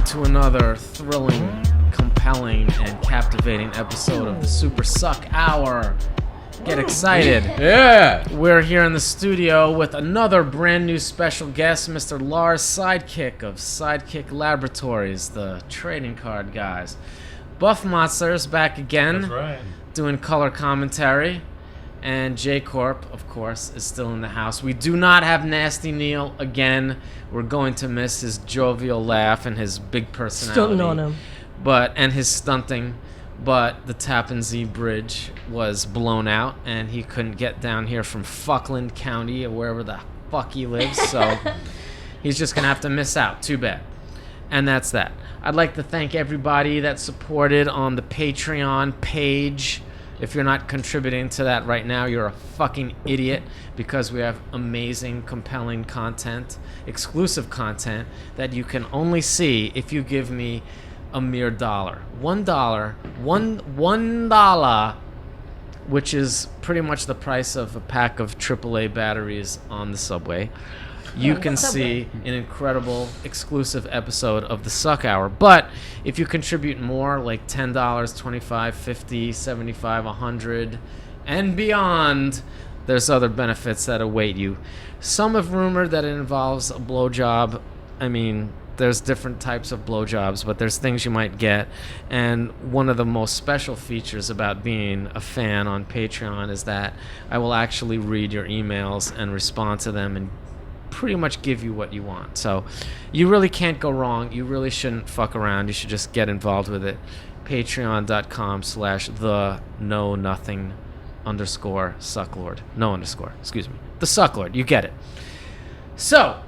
to another thrilling, compelling, and captivating episode of the Super Suck Hour. Get excited. Yeah. We're here in the studio with another brand new special guest, Mr. LARZ, Sidekick of SIDEKICK Laboratories, the trading card guys. Buff Monster's back again. That's right. Doing color commentary. And J-Corp, of course, is still in the house. We do not have Nasty Neil again. We're going to miss his jovial laugh and his big personality. Stunting on him. And his stunting. But the Tappan Zee Bridge was blown out, and he couldn't get down here from Fuckland County or wherever the fuck he lives. So he's just going to have to miss out. Too bad. And that's that. I'd like to thank everybody that supported on the Patreon page. If you're not contributing to that right now, you're a fucking idiot, because we have amazing, compelling content, exclusive content that you can only see if you give me a mere $1. $1, which is pretty much the price of a pack of AAA batteries on the subway. You can see an incredible exclusive episode of the Suck Hour. But if you contribute more, like $10, $25, $50, $75, $100, and beyond, there's other benefits that await you. Some have rumored that it involves a blowjob. I mean, there's different types of blowjobs, but there's things you might get. And one of the most special features about being a fan on Patreon is that I will actually read your emails and respond to them and pretty much give you what you want. So you really can't go wrong. You really shouldn't fuck around. You should just get involved with it. Patreon.com/the_know_nothing_SUCKLORD. No underscore, excuse me. The SUCKLORD, you get it. So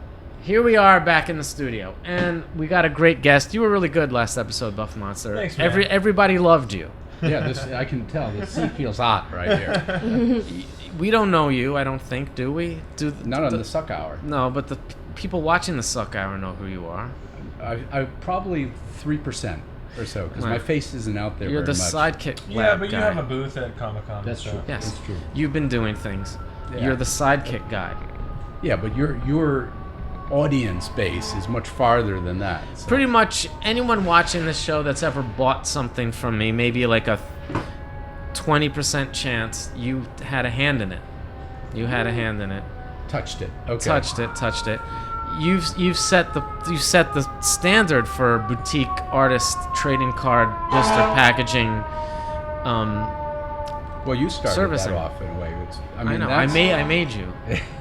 here we are back in the studio, and we got a great guest. You were really good last episode, Buff Monster. Thanks, man. Everybody loved you. Yeah, this I can tell. The seat feels hot right here. We don't know you, I don't think, do we? Not on the Suck Hour. No, but the people watching the Suck Hour know who you are. I probably 3% or so, because Right. my face isn't out there You're the very much. Sidekick Yeah, Lab but you guy. have a booth at Comic-Con. That's so. true. Yes, That's true. you've been doing things. Yeah. You're the Sidekick guy. Yeah, but your audience base is much farther than that. So. Pretty much anyone watching this show that's ever bought something from me, maybe like a 20% chance you had a hand in it. You had a hand in it. Touched it. Okay. Touched it. You've set the standard for boutique artist trading card blister packaging. Well, you started Servicing. that off in a way. I know. I made you.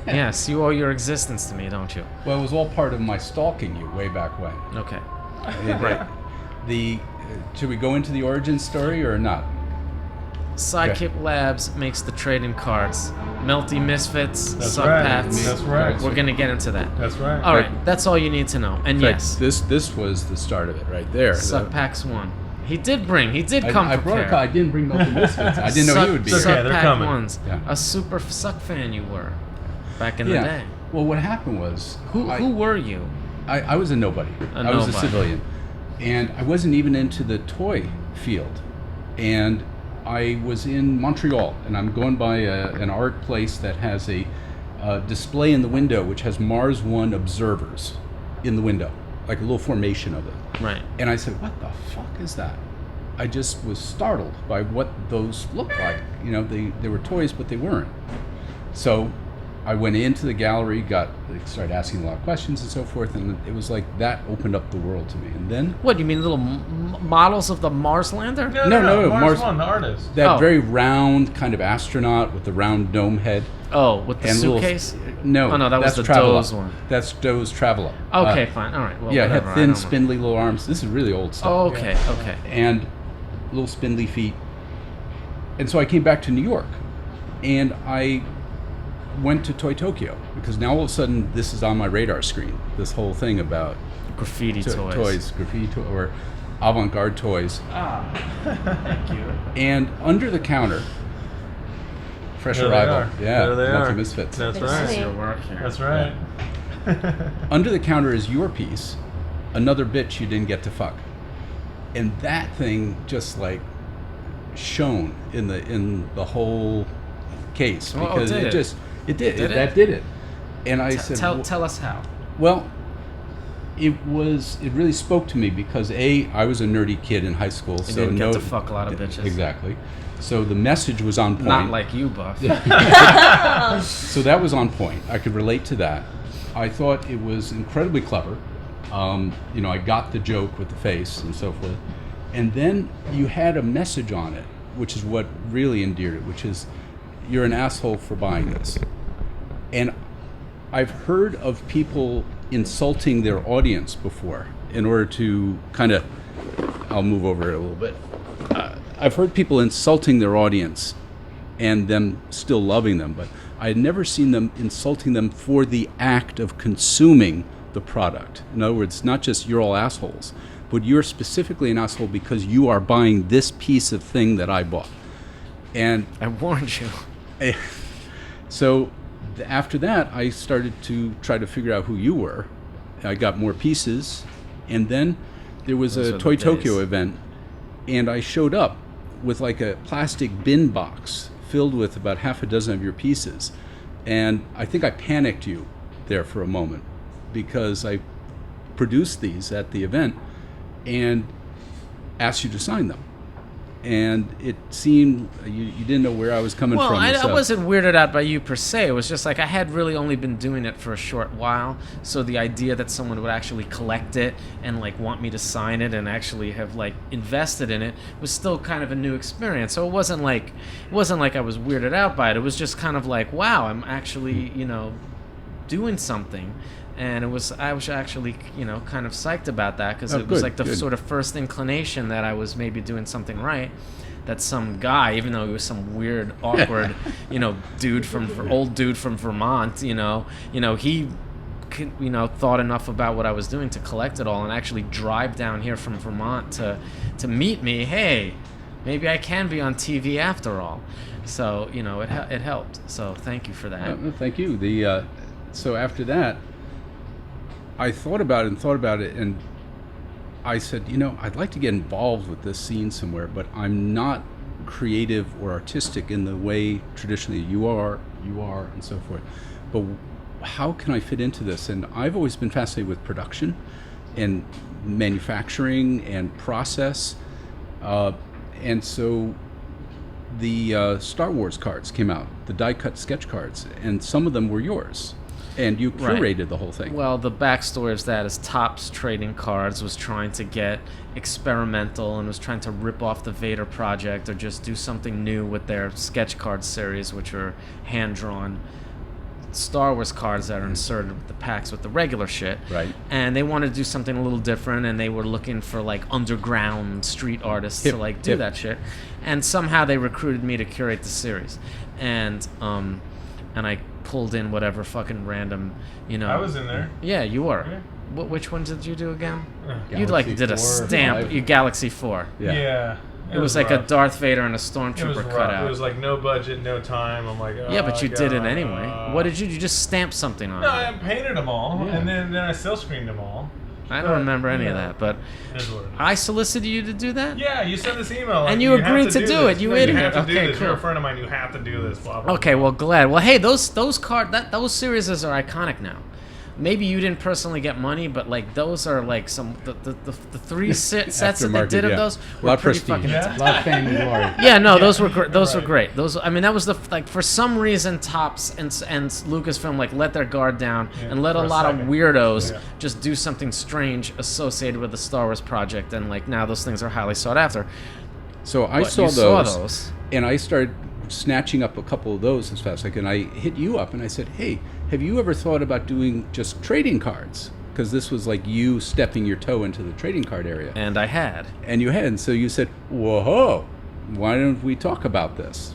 Yes, you owe your existence to me, don't you? Well, it was all part of my stalking you way back when. Okay. Right. Should we go into the origin story or not? Sidekick Labs makes the trading cards. Melty Misfits, That's Sub right. Pats. That's right. We're gonna get into that. That's right. All right, that's all you need to know. And In fact, yes, this was the start of it right there. Suck Packs 1. He did come I prepared. brought a card. I didn't bring Melty Misfits. I didn't know Suck- he would be It's here. okay, they're Suck Pack coming. 1s. Yeah. A super Suck fan you were back in the Yeah. day. Well, what happened was Who were you? I was a nobody. A I was a nobody. civilian, and I wasn't even into the toy field. And I was in Montreal, and I'm going by an art place that has a display in the window which has Mars One observers in the window, like a little formation of it. Right. And I said, "What the fuck is that?" I just was startled by what those looked like. You know, they were toys, but they weren't. So I went into the gallery, started asking a lot of questions and so forth, and it was like that opened up the world to me. And then What, you mean little models of the Marslander? No, Mars Mars- One, the artist. that Oh. very round kind of astronaut with the round dome head. Oh, with the and suitcase? No, Oh, no, that was that's the Traveler. Doze one. That's Doe's Traveler. Okay, fine. All right. Well, Yeah, it whatever, had I thin, don't know. spindly little arms. This is really old stuff. Oh, okay, okay. And little spindly feet. And so I came back to New York, and I went to Toy Tokyo, because now all of a sudden this is on my radar screen. This whole thing about Graffiti toys, graffiti or avant-garde toys. Ah, thank you. And under the counter, fresh There they arrival. are. Yeah, There they Melty are. Misfits. That's That's right. right. Your work here. That's right. Under the counter is your piece, another bitch you didn't get to fuck. And that thing just like shone in the whole case, Oh, because did it? it did Did it? that did it. And I said, Tell us how. well, It really spoke to me because I was a nerdy kid in high school, You so didn't get to fuck a lot of bitches. Exactly. So the message was on point. Not like you, Buff. So that was on point. I could relate to that. I thought it was incredibly clever. I got the joke with the face and so forth. And then you had a message on it, which is what really endeared it, which is, you're an asshole for buying this. And I've heard of people insulting their audience before in order to kind of, I'll move over it a little bit. I've heard people insulting their audience and them still loving them, but I had never seen them insulting them for the act of consuming the product. In other words, not just you're all assholes, but you're specifically an asshole because you are buying this piece of thing that I bought. And I warned you. So after that, I started to try to figure out who you were. I got more pieces, and then there was Those a are the Toy days. Tokyo event, and I showed up with like a plastic bin box filled with about half a dozen of your pieces. And I think I panicked you there for a moment because I produced these at the event and asked you to sign them. And it seemed you didn't know where I was coming Well, from. I wasn't weirded out by you per se. It was just like I had really only been doing it for a short while. So the idea that someone would actually collect it and like want me to sign it and actually have like invested in it was still kind of a new experience. So it wasn't like I was weirded out by it. It was just kind of like, wow, I'm actually, doing something. And I was actually, kind of psyched about that because it was like the sort of first inclination that I was maybe doing something right. That some guy, even though he was some weird, awkward, old dude from Vermont, he, thought enough about what I was doing to collect it all and actually drive down here from Vermont to meet me. Hey, maybe I can be on TV after all. So it helped. So thank you for that. Thank you. So after that, I thought about it, and I said, I'd like to get involved with this scene somewhere, but I'm not creative or artistic in the way traditionally you are, and so forth. But how can I fit into this? And I've always been fascinated with production and manufacturing and process. And so the Star Wars cards came out, the die-cut sketch cards, and some of them were yours. And you curated the whole thing. Well, the backstory of that is Topps Trading Cards was trying to get experimental and was trying to rip off the Vader project or just do something new with their sketch card series, which are hand-drawn Star Wars cards that are inserted with the packs with the regular shit. Right. And they wanted to do something a little different, and they were looking for like underground street artists to like do that shit. And somehow they recruited me to curate the series. And I pulled in whatever fucking random, I was in there. Yeah, you were. Yeah. Which ones did you do again? Galaxy You did a 4, stamp. 5. You Galaxy 4. Yeah. It was like rough. a Darth Vader and a It was Stormtrooper rough. cutout. It was like no budget, no time. I'm like, Yeah, but you did it God. anyway. What did you do? You just stamped something on No, it. I painted them all, Yeah. and then I still screened them all. I don't remember any of that, but It is what it is. I solicited you to do that? Yeah, you sent this email. And like, you have agreed to do this. it, you No, idiot. You have to Okay, do this. You're cool. a friend of mine. You have to do this. Blah, blah, Okay, blah. well, glad. Well, hey, those series are iconic now. Maybe you didn't personally get money, but like those are like some the three sets that they Aftermarket, did of yeah. those A were lot of pretty prestige. fucking intense. A lot of fame and glory. Yeah, no, those were great. Those were Right. great. That was for some reason Topps and Lucasfilm like let their guard down and let a for a lot of second. weirdos Yeah. just do something strange associated with the Star Wars project, and like now those things are highly sought after. So I But saw you those, saw those. and I started snatching up a couple of those as fast as I could. And I hit you up, and I said, "Hey, have you ever thought about doing just trading cards?" Because this was like you stepping your toe into the trading card area. And I had. And you had, and so you said, "Whoa, why don't we talk about this?"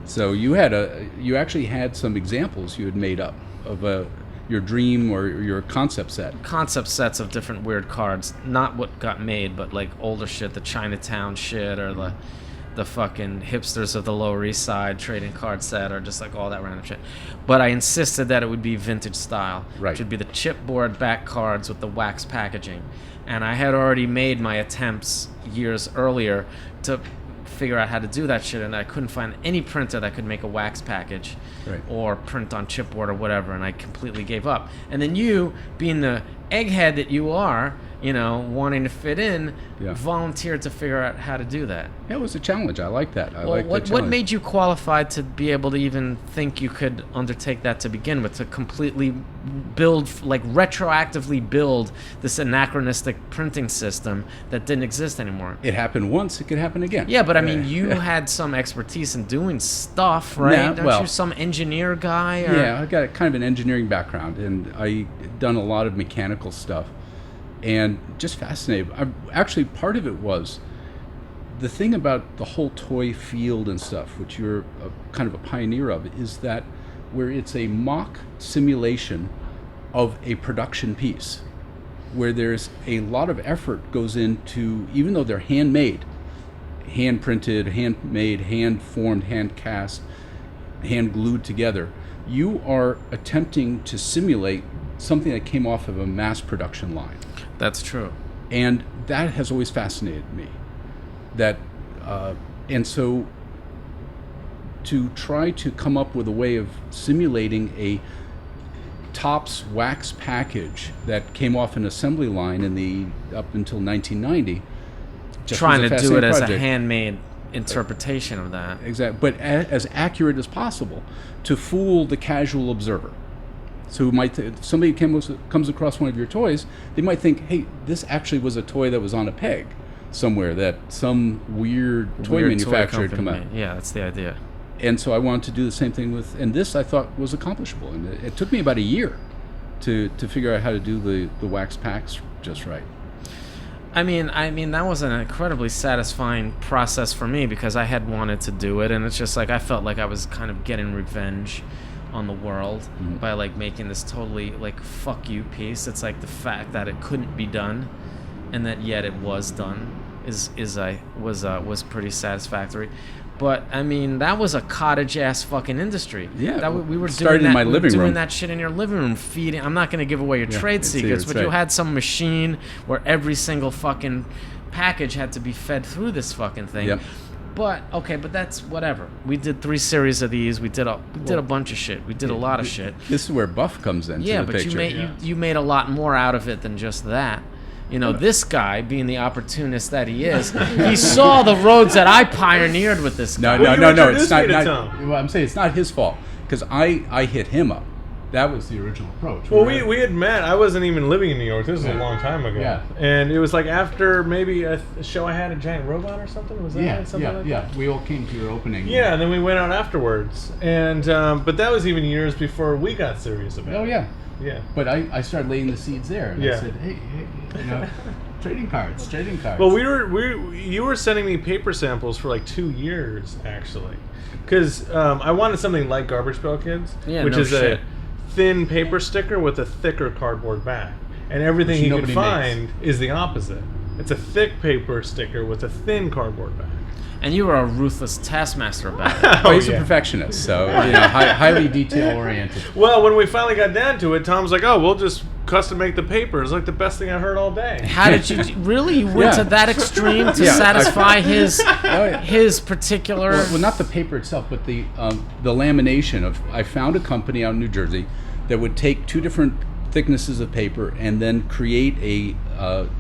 So you actually had some examples you had made up of your dream or your concept set. Concept sets of different weird cards, not what got made, but like older shit, the Chinatown shit, or the fucking hipsters of the Lower East Side trading card set, or just like all that random shit. But I insisted that it would be vintage style, Right. which would be the chipboard back cards with the wax packaging. And I had already made my attempts years earlier to figure out how to do that shit, and I couldn't find any printer that could make a wax package Right. or print on chipboard or whatever, and I completely gave up. And then you, being the egghead that you are, you know, wanting to fit in, Yeah. volunteered to figure out how to do that. Yeah, it was a challenge. I like that. I Well, like the what challenge. made you qualified to be able to even think you could undertake that to begin with, to completely build, like retroactively build this anachronistic printing system that didn't exist anymore? It happened once. It could happen again. Yeah, but I mean, you had some expertise in doing stuff, right? Yeah, Don't well, you some engineer guy? Or? Yeah, I got kind of an engineering background, and I done a lot of mechanical stuff, and just fascinated. Actually, part of it was the thing about the whole toy field and stuff, which you're kind of a pioneer of, is that where it's a mock simulation of a production piece, where there's a lot of effort goes into, even though they're handmade, hand printed, handmade, hand formed, hand cast, hand glued together, you are attempting to simulate something that came off of a mass production line. That's true. And that has always fascinated me. That, and so to try to come up with a way of simulating a Topps wax package that came off an assembly line in the up until 1990, just Trying was a to do it fascinating as a project. handmade interpretation of that. Exactly, but as accurate as possible to fool the casual observer. So who might somebody comes across one of your toys, they might think, hey, this actually was a toy that was on a peg somewhere that some weird toy manufacturer had come out. Yeah, that's the idea. And so I wanted to do the same thing with, and this I thought was accomplishable. And it took me about a year to figure out how to do the wax packs just right. I mean, that was an incredibly satisfying process for me because I had wanted to do it, and it's just like I felt like I was kind of getting revenge on the world by like making this totally like fuck you piece. It's like the fact that it couldn't be done, and that yet it was done was pretty satisfactory. But I mean, that was a cottage ass fucking industry. Yeah, that we were started doing in that, my we were living doing room. that shit in your living room, feeding. I'm not going to give away your trade it's secrets, it's but you right. had some machine where every single fucking package had to be fed through this fucking thing. Yep. But okay, but that's whatever. We did 3 series of these. We did a bunch of shit. We did a lot of shit. This is where Buff comes into Yeah, the but picture. you made a lot more out of it than just that. You know, this guy, being the opportunist that he is, he saw the roads that I pioneered with this guy. Well, you No. introduced It's not. me to not Tom. well, I'm saying it's not his fault because I hit him up. That was the original approach. Well, we had met. I wasn't even living in New York. This was a Yeah. long time ago. Yeah. And it was like after maybe a show I had, a giant robot or something. Was that it? Something like that? We all came to your opening. Yeah, and then we went out afterwards. And but that was even years before we got serious about it. Oh yeah. Yeah. But I started laying the seeds there, and I Yeah. said, hey, you know, trading cards. Well, you were sending me paper samples for like 2 years actually, because I wanted something like Garbage Pail Kids, Yeah, which no is shit. a thin paper sticker with a thicker cardboard back, and everything Which you can nobody find is the opposite. It's a thick paper sticker with a thin cardboard back. And you were a ruthless taskmaster about it. Well, he's a yeah. perfectionist, so highly detail oriented. Well, when we finally got down to it, Tom's like, "Oh, we'll just custom make the paper." It's like the best thing I heard all day. How did you really? You went Yeah. to that extreme to Yeah, satisfy his yeah. his particular. Well, not the paper itself, but the lamination of. I found a company out in New Jersey that would take 2 different thicknesses of paper and then create a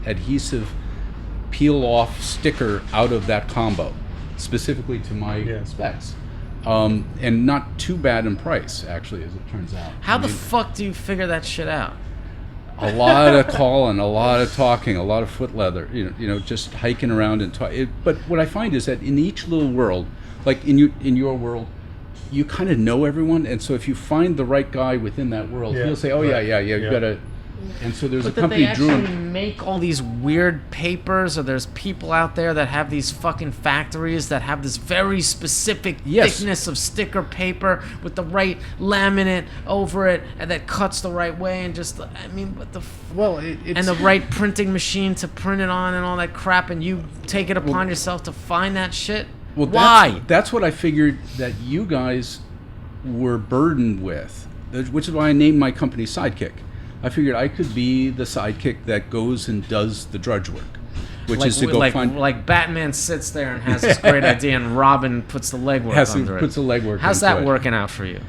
adhesive peel-off sticker out of that combo, specifically to my specs, and not too bad in price, actually, as it turns out. How I the mean, fuck do you figure that shit out? a lot of calling, a lot of talking, a lot of foot leather, you know, just hiking around and talking. But what I find is that in each little world, like in your world, you kind of know everyone, and so if you find the right guy within that world, Yeah, he'll say, "Oh right. yeah, you Yeah. gotta." And so there's But a did company they drew actually him. make all these weird papers, or there's people out there that have these fucking factories that have this very specific Yes. thickness of sticker paper with the right laminate over it, and that cuts the right way, and just, I mean, what the Well, it's and the right printing machine to print it on and all that crap, and you take it upon yourself to find that shit? Well, Why? That's what I figured that you guys were burdened with, which is why I named my company Sidekick. I figured I could be the sidekick that goes and does the drudge work. which like, is to go find. like Batman sits there and has this great idea, and Robin puts the legwork under it. Puts the legwork. How's into that it. working out for you?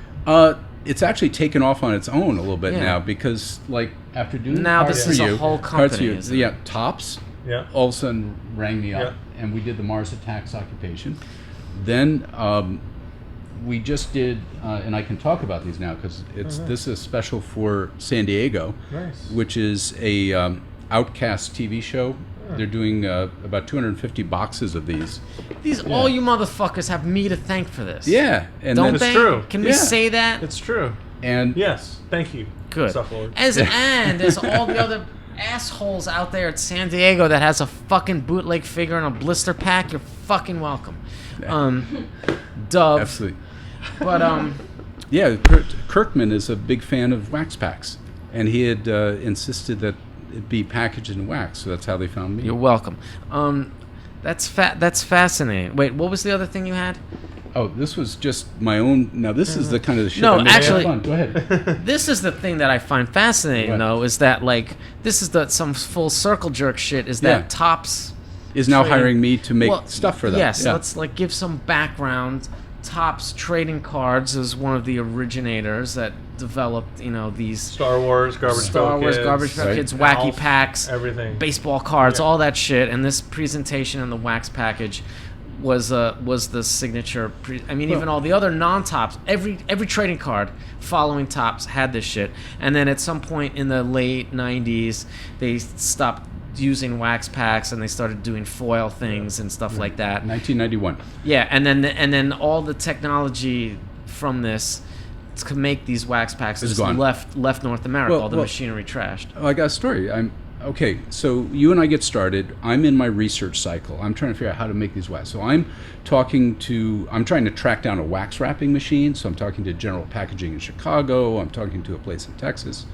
It's actually taken off on its own a little bit Yeah. now because, like, after doing Now parts this for is a you, whole parts company, for you, isn't it? yeah, Tops. Yeah. All of a sudden rang me up, and we did the Mars Attacks occupation. Then we just did, and I can talk about these now because this is special for San Diego, Nice. which is a Outcast TV show. They're doing about 250 boxes of these. All you motherfuckers have me to thank for this. Yeah, and Don't then, they? true. Can we Yeah. say that? It's true. and Yes. Thank you. Good. SUCKLORD. And there's all the other assholes out there at San Diego that has a fucking bootleg figure in a blister pack. You're fucking welcome. Dove. absolutely. But Yeah, Kirkman is a big fan of wax packs, and he had insisted that it be packaged in wax, so that's how they found me. you're welcome. That's fascinating. Wait, what was the other thing you had? Oh, this was just my own. Now this is the kind of the shit. No, that makes it actually- fun. Go ahead. This is the thing that I find fascinating, Right. though, is that like this is some full circle jerk shit. Is Yeah. that Topps Is now trading- hiring me to make Well, stuff for them. Yes, yeah. let's like give some background. Topps Trading Cards is one of the originators that developed, these Star Wars, Garbage Star Pail Wars, Kids, Garbage Pail right. Kids, wacky Alf, packs, everything. baseball cards, Yeah. all that shit. And this presentation in the wax package was the signature. Even all the other non-Topps, every trading card following Topps had this shit. And then at some point in the late '90s, they stopped using wax packs and they started doing foil things and stuff like that. 1991. Yeah, and then all the technology from this to make these wax packs Is just gone. left North America. Well, all the well- machinery trashed. Oh, I got a story. Okay, so you and I get started. I'm in my research cycle. I'm trying to figure out how to make these wax. So I'm trying to track down a wax wrapping machine. So I'm talking to General Packaging in Chicago. I'm talking to a place in Texas.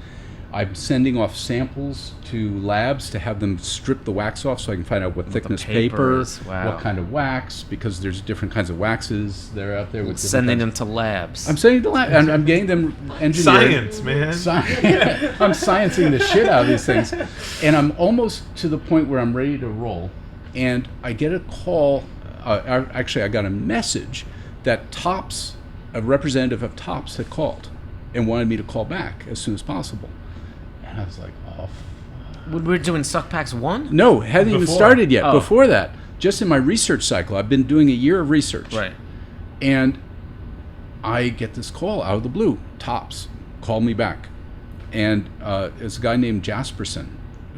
I'm sending off samples to labs to have them strip the wax off so I can find out what thickness paper, papers, wow. what kind of wax, because there's different kinds of waxes that are out there. With different Sending kinds them to labs. I'm sending to lab. I'm getting them engineered. Science, man. I'm sciencing the shit out of these things, and I'm almost to the point where I'm ready to roll, and I get a call. Actually, I got a message that Topps, a representative of Topps, had called and wanted me to call back as soon as possible, and I was like, oh. We're doing Suck Packs 1? No, hadn't even Before. started yet. Oh. Before that, just in my research cycle, I've been doing a year of research. Right. And I get this call out of the blue. Topps called me back. And it's a guy named Jasperson,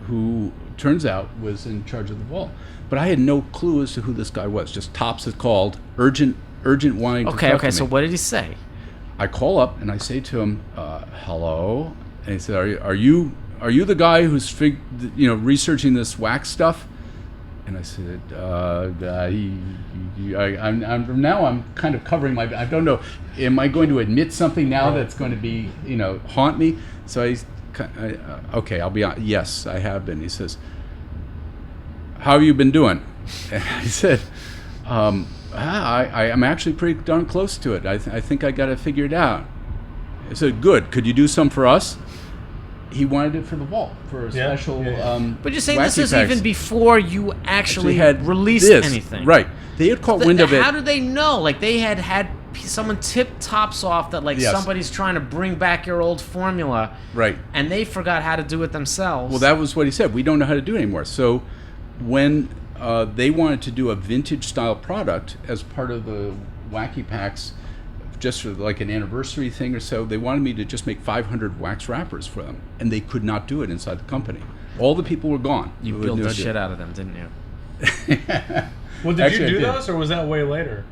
who turns out was in charge of the vault. But I had no clue as to who this guy was. Just Topps had called, urgent wanting to talk to Okay, me. so what did he say? I call up and I say to him, hello? And he said, are you the guy who's researching this wax stuff? And I said, I'm kind of covering my. I don't know. Am I going to admit something now that's going to be haunt me? So okay, I'll be on. Yes, I have been. He says, how have you been doing? And I said, I'm actually pretty darn close to it. I think I got it figured out. I said, good. Could you do some for us? He wanted it for the vault, for a special. But you're saying this wacky is packs. even before you actually had released this. anything. Right. They had caught wind of it. How do they know? Like they had someone tip Topps off that like Yes. somebody's trying to bring back your old formula. Right. And they forgot how to do it themselves. Well, that was what he said. We don't know how to do it anymore. So when they wanted to do a vintage style product as part of the wacky packs, just for like an anniversary thing or so, they wanted me to just make 500 wax wrappers for them, and they could not do it inside the company. All the people were gone. You who built knew the how to do shit it. out of them, didn't you? Well, did Actually, you do I did. those, or was that way later?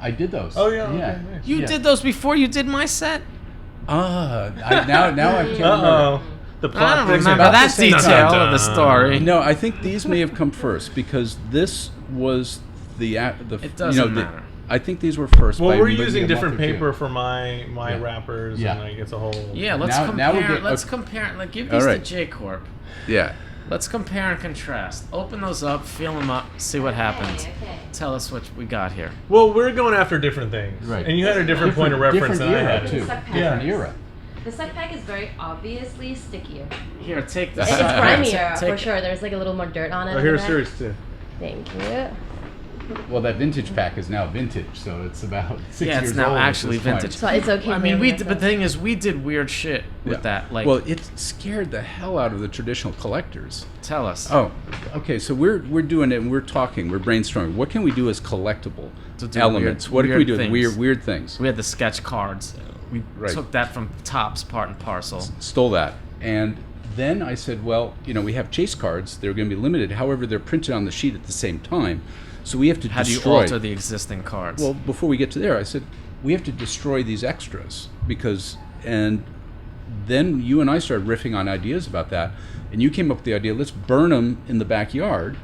I did those. Oh, yeah, okay, nice. You Yeah. did those before you did my set? Now I can't remember. Uh-oh. The plot I don't thicks remember about that the same detail time. of the story. No, I think these may have come first because this was the It doesn't matter. I think these were first. Well, by we're maybe using a different month or two. paper for my Yeah. wrappers, Yeah. and like it's a whole. Yeah, let's Now- compare. now we get- let's okay. compare. Like, give All these right. to J Corp. Yeah. Let's compare and contrast. Open those up, feel them up, see what happens. Okay. Tell us what we got here. Well, we're going after different things, Right. and you had a different point of reference different than I era had. too. Suck pack. Different era. The suck pack is very obviously stickier. Here, take this. It's grimier Take for it. sure. There's like a little more dirt on it. Oh, in here's the series back. 2. Thank you. Well, that vintage pack is now vintage, so it's about 6 Yeah, years it's now old at actually this point. vintage. So it's okay. I mean, whatever but the thing is, we did weird shit with Yeah. that. Like, well, it scared the hell out of the traditional collectors. tell us. Oh, okay. So we're doing it, and we're brainstorming. What can we do as collectible To do elements? weird- What can we weird do? things. Weird things. We had the sketch cards. We Right. took that from Topps part and parcel. Stole that, and then I said, well, we have chase cards. They're going to be limited. However, they're printed on the sheet at the same time, so we have to How do you destroy. alter the existing cards? Well, before we get to there, I said we have to destroy these extras and then you and I started riffing on ideas about that, and you came up with the idea, let's burn them in the backyard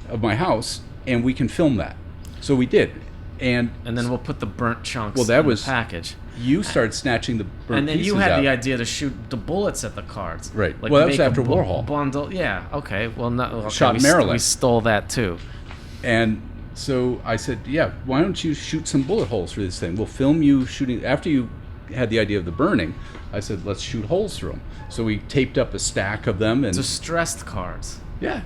of my house, and we can film that. So we did, and then we'll put the burnt chunks Well, that in was- the package. you started snatching the burnt And then you pieces had out. the idea to shoot the bullets at the cards. Right. Well, that was make a after Warhol. Bundle. Yeah. Okay. Well, no. Okay, Shot we in Maryland. We stole that too. And so I said, yeah, why don't you shoot some bullet holes through this thing? We'll film you shooting. After you had the idea of the burning, I said, let's shoot holes through them. So we taped up a stack of them. And Distressed cards. yeah.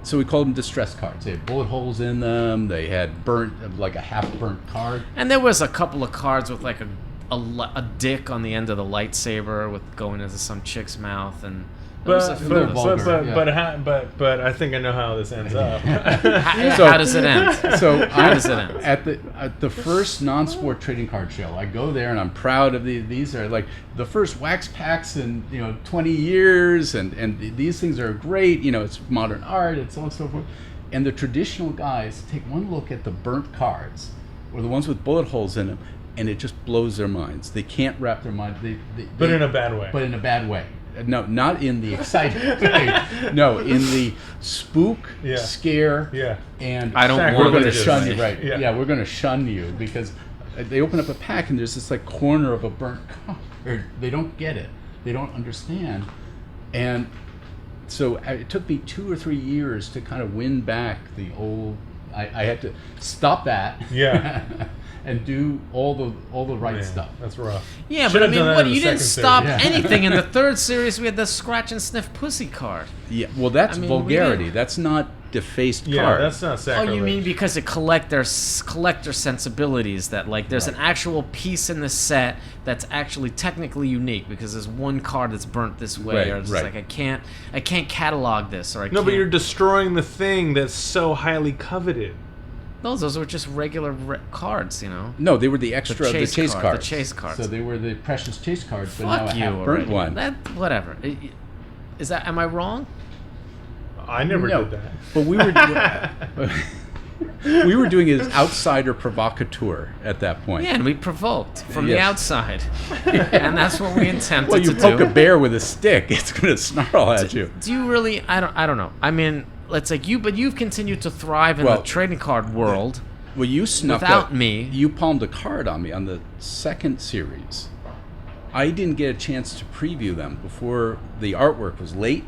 So we called them distress cards. They had bullet holes in them. They had burnt, like a half-burnt card. And there was a couple of cards with like a dick on the end of the lightsaber with going into some chick's mouth, and there was a few of those. But I think I know how this ends up. How does it end? So How does it end? at the first non-sport trading card show, I go there and I'm proud of these are like the first wax packs in 20 years, and these things are great. It's modern art, it's so on and so forth. And the traditional guys take one look at the burnt cards, or the ones with bullet holes in them, and it just blows their minds. They can't wrap their mind. But in a bad way. But in a bad way. No, not in the exciting way. No, in the spook, Yeah. scare, Yeah. and I don't we're want going to to shun say. you. Right. Yeah. Yeah, we're going to shun you because they open up a pack and there's this like corner of a burnt card. Or they don't get it. They don't understand. And so it took me 2 or 3 years to kind of win back the old. I had to stop that. Yeah. And do all the right Man, stuff. That's rough. Yeah, Should've but I mean, done that what? in the You didn't second stop series. Yeah. anything. In the third series, we had the scratch and sniff pussy card. Yeah, well, that's I mean, we vulgarity. didn't- That's not defaced Yeah, card. that's not Oh, sacrilege. you mean because it collector sensibilities, that like there's an actual piece in the set that's actually technically unique because there's one card that's burnt this way, Right, or it's right. like I can't catalog this, or I No, can't. but you're destroying the thing that's so highly coveted. those were just regular cards, No, they were the extra of the chase card, cards. the chase cards. So they were the precious chase cards, but now Fuck a you, half burnt already. one. That whatever. Is that? Am I wrong? I never No, did that. but we were doing it as outsider provocateur at that point. Yeah, and we provoked from the Yes. outside, and that's what we intended Well, you to poke do. a bear with a stick, it's going to snarl at you. Do you really? I don't know. I mean, let's like you, but you've continued to thrive in Well, the trading card world. Well, you snuck Without up. me. You palmed a card on me on the second series. I didn't get a chance to preview them before the artwork was late,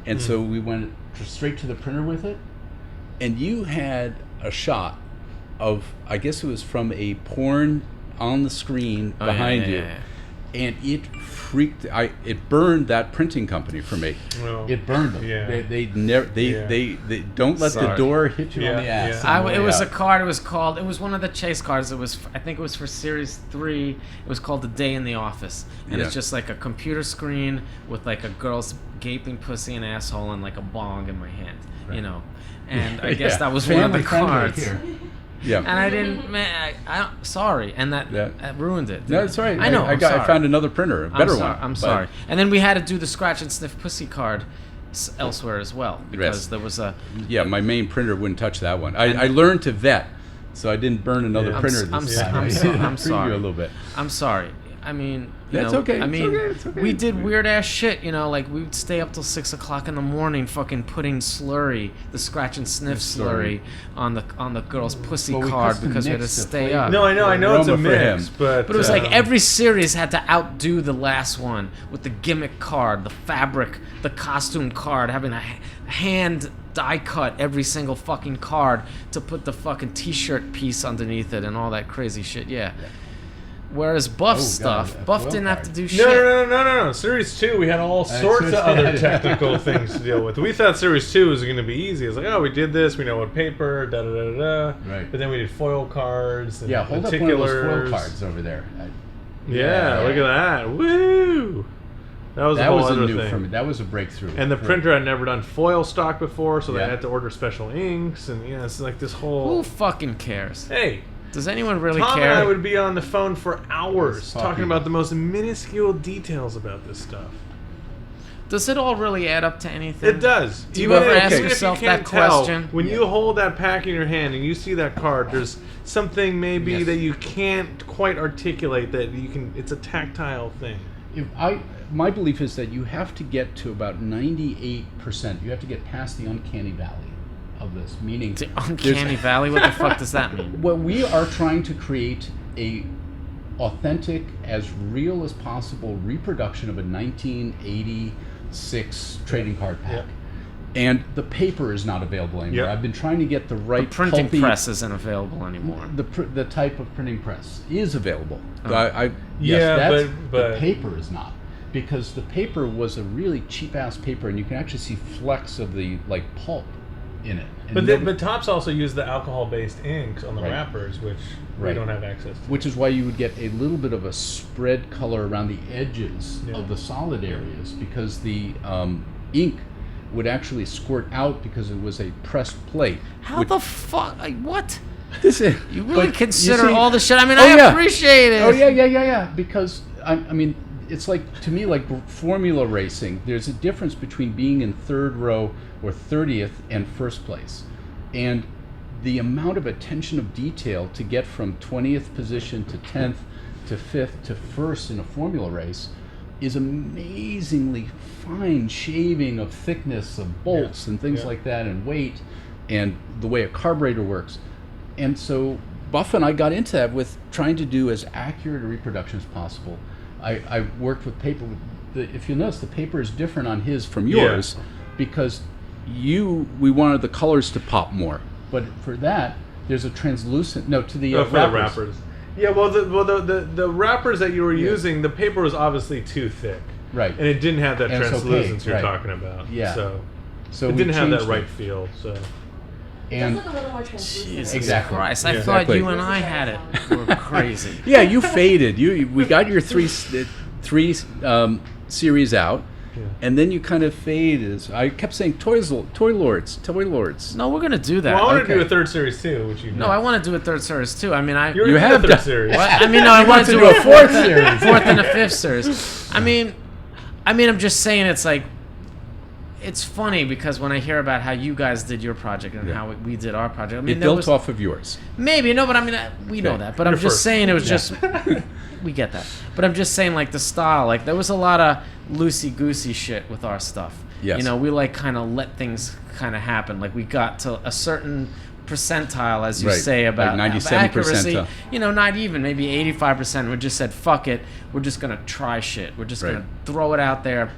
and so we went straight to the printer with it. And you had a shot of, I guess it was from a porn on the screen Oh, behind you, yeah. and it freaked. It burned that printing company for me. Well, It burned them. yeah. They never. Yeah. They don't let the Sorry. door hit you on Yeah, the ass. yeah. on the It way was a out. card. It was one of the chase cards. I think it was for Series 3. It was called The Day in the Office. And Yeah. it's just like a computer screen with like a girl's gaping pussy and asshole and like a bong in my hand, And I guess Yeah. that was one of the Family friendly cards. here. Yeah. And I didn't, man, sorry. And that ruined it. No, it's all right. I know. I sorry. found another printer, a better one. I'm but- sorry. And then we had to do the scratch and sniff pussy card elsewhere as well because Yes. there was a. Yeah, my main printer wouldn't touch that one. I learned to vet, so I didn't burn another Yeah. printer I'm this s- time. I'm I so- did I'm preview sorry. a little bit. I'm sorry. I mean, That's okay. I It's mean, okay. It's okay. we It's did okay. weird ass shit. Like we would stay up till 6 o'clock in the morning, fucking putting slurry, the scratch and sniff slurry, on the girl's pussy Well, we card custom because we had to mixed the stay flavor. up. No, I know it's a Aroma for him. mix, but But it was like every series had to outdo the last one with the gimmick card, the fabric, the costume card, having a hand die cut every single fucking card to put the fucking t-shirt piece underneath it and all that crazy shit. Yeah. Whereas Buff Oh, God, stuff, a Buff foil didn't have to card. do No, shit. no. Series 2, we had all sorts of other technical things to deal with. We thought Series 2 was going to be easy. It's like, oh, we did this, we know what paper, da-da-da-da. Right. But then we did foil cards and Yeah, hold up one of those foil particulars. cards over there. Yeah, look at that. Woo! That was a That whole was a other new thing. for me. That was a breakthrough. And the printer had never done foil stock before, so they Yeah. had to order special inks. And yeah, it's like this whole... Who fucking cares? Hey, Does anyone really Tom care? and I would be on the phone for hours Yes, talking talking. about the most minuscule details about this stuff. Does it all really add up to anything? It does. Do you ever ask even if yourself you can't that tell, question? when you hold that pack in your hand and you see that card, there's something maybe Yes. that you can't quite articulate that you can. It's a tactile thing. My belief is that you have to get to about 98%. You have to get past the uncanny valley of this, meaning The uncanny valley? What the fuck does that mean? well, we are trying to create a authentic, as real as possible reproduction of a 1986 trading card pack. Yeah. And the paper is not available anymore. Yeah. I've been trying to get the The right printing pulpy- press isn't available anymore. the type of printing press is available. Oh. Yeah, the but- paper is not, because the paper was a really cheap ass paper, and you can actually see flecks of the pulp in it. And But Topps also use the alcohol-based inks on the Right. wrappers, which we Right. don't have access to. which is why you would get a little bit of a spread color around the edges Yeah. of the solid areas, because the ink would actually squirt out because it was a pressed plate. How which- the fuck? What? This is, You really but consider see- all the shit? I mean, Oh, I yeah. appreciate it. Oh yeah. Because I mean, it's like, to me, like formula racing. There's a difference between being in third row or 30th and first place, and the amount of attention of detail to get from 20th position to 10th to 5th to first in a formula race is amazingly fine shaving of thickness of bolts and things Yeah. like that, and weight, and the way a carburetor works. And so Buff and I got into that with trying to do as accurate a reproduction as possible. I worked with paper. If you'll notice, the paper is different on his from yours, because we wanted the colors to pop more. But for that, there's a translucent, to the For the wrappers. wrappers. Yeah, the wrappers that you were using, the paper was obviously too thick. Right. And it didn't have that And it's translucence opaque, you're right. talking about. Yeah. So So it we didn't have that changed right it. feel. So And It does look a little more translucent. Jesus Exactly. Christ! I Yeah. thought Exactly. you and I had it. We're crazy. yeah, you faded. We got your three series out. Yeah. And then you kind of fade. I kept saying toy lords. No, we're gonna do that. well, I want to Okay. do a third series too, which you No, I want to do a third series too. I mean, I. you You have have a third done- series. What? I mean, no, I want to to do do a a fourth series. fourth and a fifth series. I mean, I'm just saying, it's like, it's funny because when I hear about how you guys did your project and Yeah. how we did our project, I mean, It there built was off of yours. maybe no, but I mean, we know Okay. that. But I'm You're just first. saying it was Yeah. just we get that. But I'm just saying, like, the style, like, there was a lot of loosey goosey shit with our stuff. Yes. You know, we kind of let things kind of happen. Like, we got to a certain percentile, as you Right, say, like about 97 accuracy. percentile. You know, not even, maybe 85%. We just said, fuck it. We're just gonna try shit. We're just Right. gonna throw it out there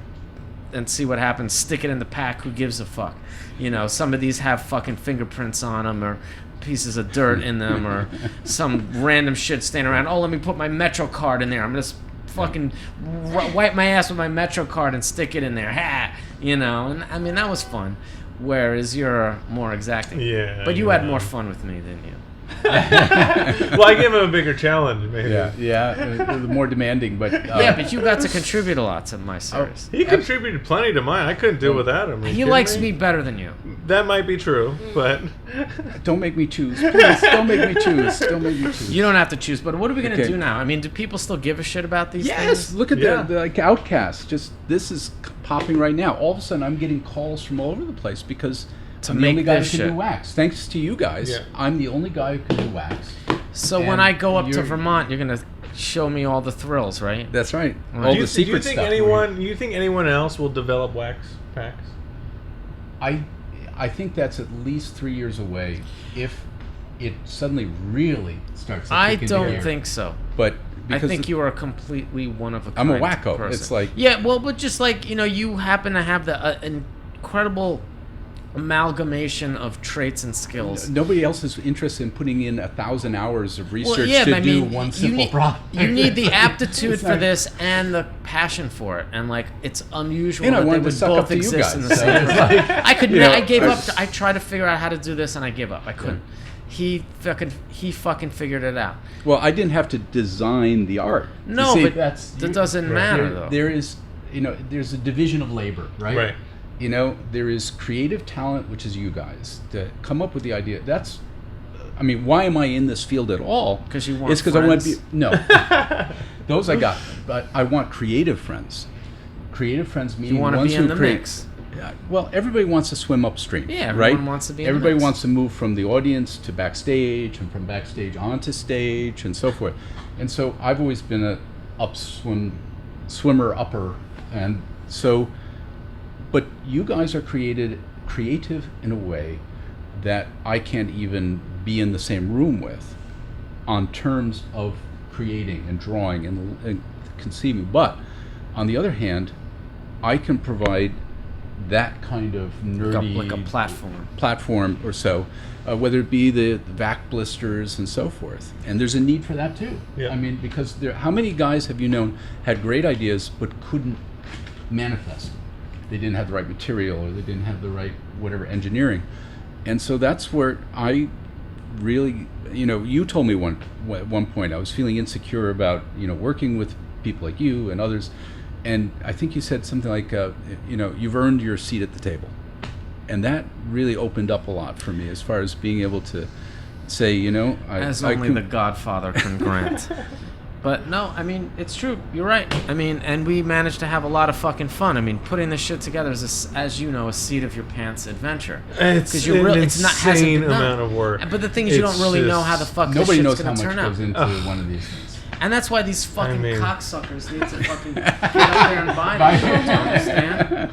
and see what happens. Stick it in the pack. Who gives a fuck? You know, some of these have fucking fingerprints on them, or pieces of dirt in them, or some random shit staying around. Oh, let me put my Metro card in there. I'm gonna fucking wipe my ass with my Metro card and stick it in there. Ha! You know, and I mean, that was fun. Whereas you're more exacting. Yeah, But you had yeah. more fun with me, didn't you? Well, I gave him a bigger challenge, maybe. Yeah, more demanding, but Yeah, but you got to contribute a lot to my series. He contributed plenty to mine. I couldn't do without him. Are you He kidding likes me. me better than you. That might be true, but don't make me choose, please. Don't make me choose. Don't make me choose. You don't have to choose, but what are we gonna Okay. do now? I mean, do people still give a shit about these Yes, things? look at Yeah. the like Outcast. Just this is popping right now. All of a sudden, I'm getting calls from all over the place because I'm the make only guy who this can shit. do wax. Thanks to you guys, Yeah. I'm the only guy who can do wax. So when And I go up to you're- Vermont, you're gonna show me all the thrills, right? That's right. Right. All do you the secret think stuff. anyone else will develop wax packs? I think that's at least 3 years away if it suddenly really starts to I kick into don't gear. think so. But I because think you are a completely one of a I'm kind a wacko. person. It's like- yeah, well, but just like, you know, you happen to have the incredible amalgamation of traits and skills. Nobody else is interested in putting in 1,000 hours of research Well, yeah, to but I do mean, one you simple need, problem. you need the aptitude It's for not- this and the passion for it, and like it's unusual And I that they wanted to would suck up both to you exist in guys, the so same. it's like, I could. you know, I gave up. I tried to figure out how to do this, and I gave up. I couldn't. He fucking figured it out. Well, I didn't have to design the art. No, See, but that's that doesn't matter though. there is, there's a division of labor, right? Right. There is creative talent, which is you guys, to come up with the idea. That's, I mean, why am I in this field at all? 'Cause you want It's because I want to be, friends. no. Those I got, but I want creative friends. Creative friends meaning You want to ones be in who the create. mix. Well, everybody wants to swim upstream. Yeah, right? everyone wants to be in the Everybody mix. wants to move from the audience to backstage, and from backstage onto stage, and so forth. And so I've always been a swimmer upper, and so. But you guys are creative in a way that I can't even be in the same room with, on terms of creating and drawing and conceiving. But on the other hand, I can provide that kind of nerdy like a platform. or so, whether it be the vac blisters and so forth. And there's a need for that too. Yeah. I mean, because how many guys have you known had great ideas but couldn't manifest? They didn't have the right material, or they didn't have the right whatever engineering. And so that's where I really, you told me at one point I was feeling insecure about working with people like you and others. And I think you said something like, you've earned your seat at the table. And that really opened up a lot for me as far as being able to say, As only the Godfather can grant. But no, I mean, it's true. You're right. I mean, and we managed to have a lot of fucking fun. I mean, putting this shit together is, as you know, a seat of your pants adventure. It's you're an it's not hasn't insane been done. amount of work. But the thing is, you It's don't really know just- how the fuck Nobody this knows shit's how gonna much turn out. goes into one of these things. And that's why these fucking mean- cocksuckers need to fucking get up there and buy this shit, do you understand?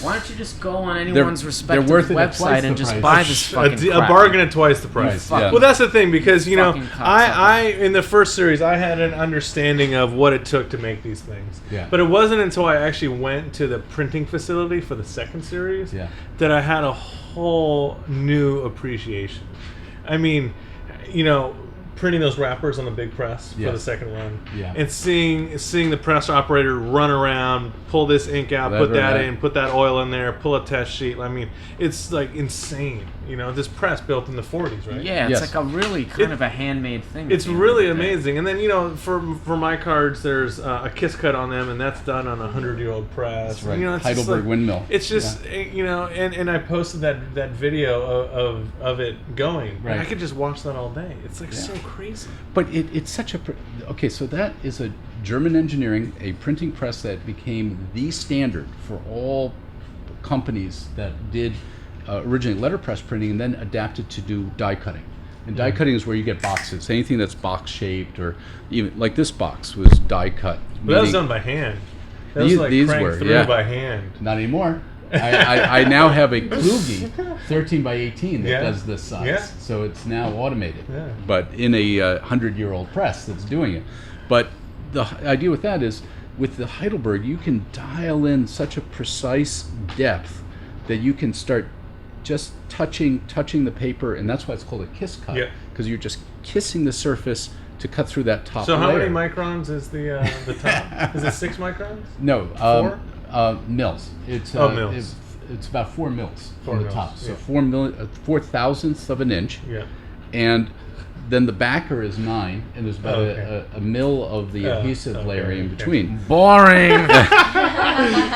Why don't you just go on anyone's respective worth it at twice website the and just price. buy this fucking a crap? bargain at twice the price. Right, yeah. Well, that's the thing, because Fucking I in the first series I had an understanding of what it took to make these things. Yeah. But it wasn't until I actually went to the printing facility for the second series Yeah. that I had a whole new appreciation. I mean, printing those wrappers on the big press Yeah. for the second run, Yeah. and seeing the press operator run around, pull this ink out, That's put that right. in, put that oil in there, pull a test sheet. I mean, it's like insane. This press built in the 40s, right? Yeah, it's Yes. like a really kind of a handmade thing. It's at the end really of the day. amazing. And then, for my cards, there's a kiss cut on them, and that's done on a 100-year-old press. That's right. It's just Heidelberg like- windmill. It's just, and I posted that video of it going. Right. And I could just watch that all day. It's like Yeah. so crazy. But it's such a... Okay, so that is a German engineering, a printing press that became the standard for all companies that did originally letterpress printing and then adapted to do die cutting. And die cutting is where you get boxes. Anything that's box shaped, or even like this box was die cut. But that was meaning- done by hand. That was like these cranked were, through yeah. by hand. Not anymore. I now have a Kluge 13 by 18 that Yeah. does this size. Yeah. So it's now automated. Yeah. But in a 100-year-old press that's doing it. But the idea with that is, with the Heidelberg, you can dial in such a precise depth that you can start just touching the paper, and that's why it's called a kiss cut. Yeah. Because you're just kissing the surface to cut through that top So how layer. many microns is the top? Is it 6 microns? No, 4? mils. It's mils. It's about 4 mils 4 on the mils, top. So yeah. 4 thousandths of an inch, Yeah. and then the backer is 9, and there's about Okay. a mil of the adhesive okay, layer in okay. between. Boring.